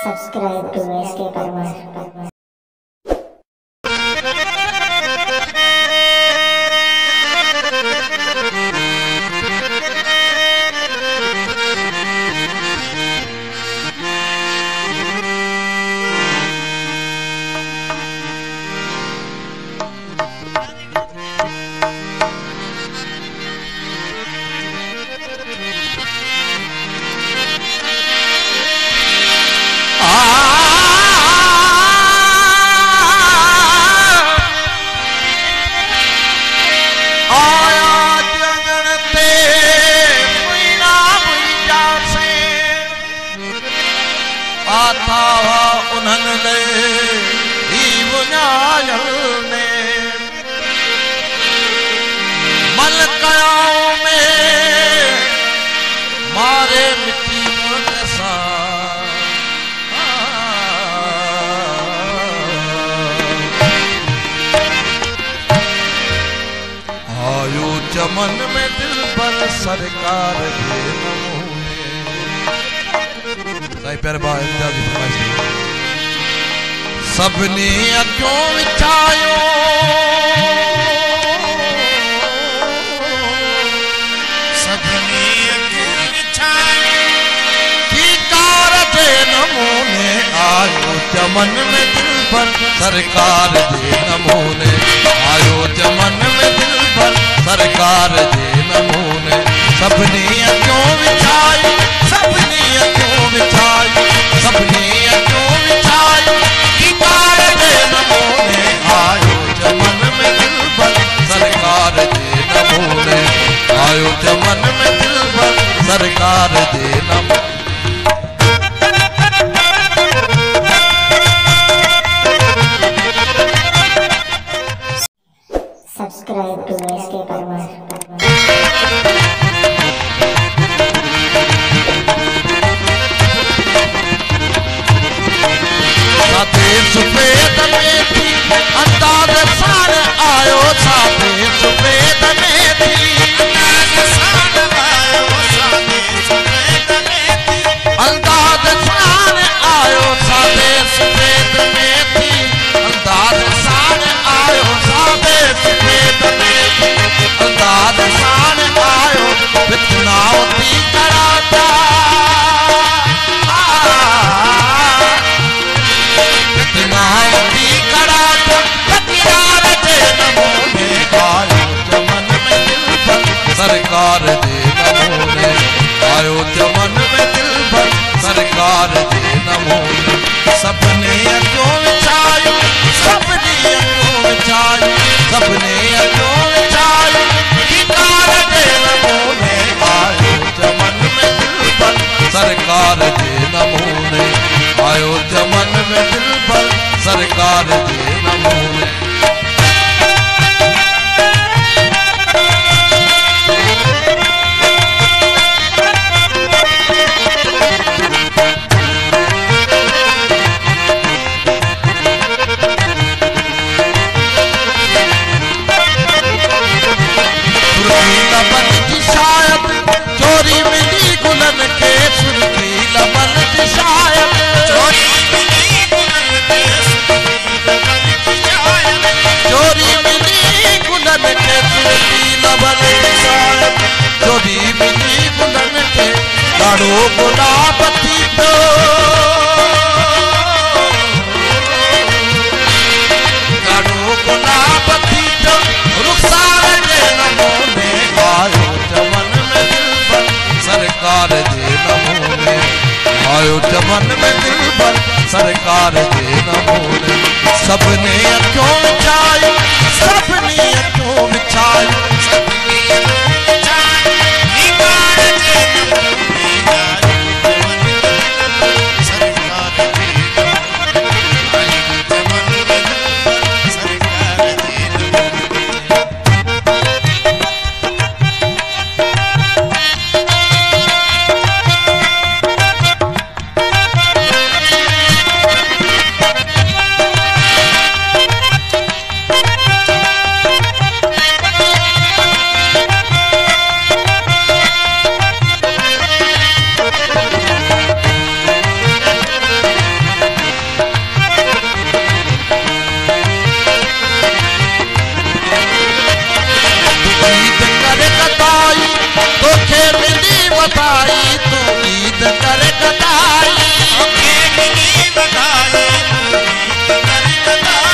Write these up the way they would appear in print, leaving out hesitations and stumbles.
Subscribe to SK Parmar. चमन में दिल पर सरकार के नमूने। साईं प्यारे भाई इत्यादि फरमाइश सबने अखियों विछायो सबने अखियों विछायो की कार के नमूने आयो चमन में दिल पर सरकार के नमूने आयो चमन में दिल पर सरकार दे नमूने सबने अखियों विछाई सबने अखियों विछाई सबने अखियों विछाई की कार दे नमूने आयो चमन में दिल पर सरकार दे नमूने आयो चमन में दिल पर सरकार दे नमूने। Subscribe to SK Parmar. सफेद में थी अंदाज सार आयो सफेद में थी अंदाज सार आयो सफेद में थी अंदाज सार आयो सफेद में थी अंदाज सार आयो बितनावती कराता सरकार दे नमूने आयो चमन में दिल पर सरकार दे नमूने सबने अखियों विछाई सबने अखियों विछाई सबने अखियों विछाई सरकार दे नमूने आयो चमन में दिल पर सरकार दे नमूने आयो चमन में दिल पर सरकार दे नमूने। गुलाब थी तो गाड़ो गुलाब थी तो रुखसार के नमूने आयो चमन में दिल पर सरकार दे नमूने आयो चमन में दिल पर सरकार दे नमूने सबने अखियों विछाई सबने अखियों विछाई बधाई तू ईद कर गदाई तोखे मिली बधाई तू ईद कर गदाई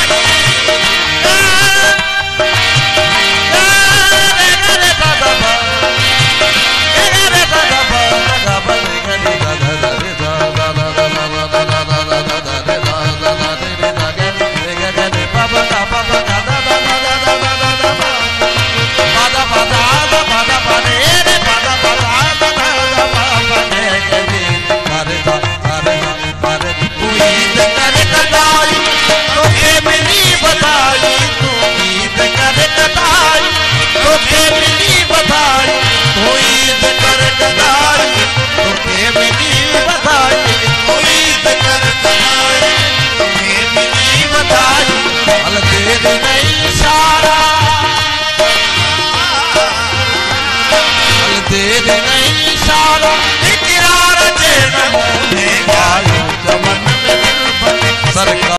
सरकार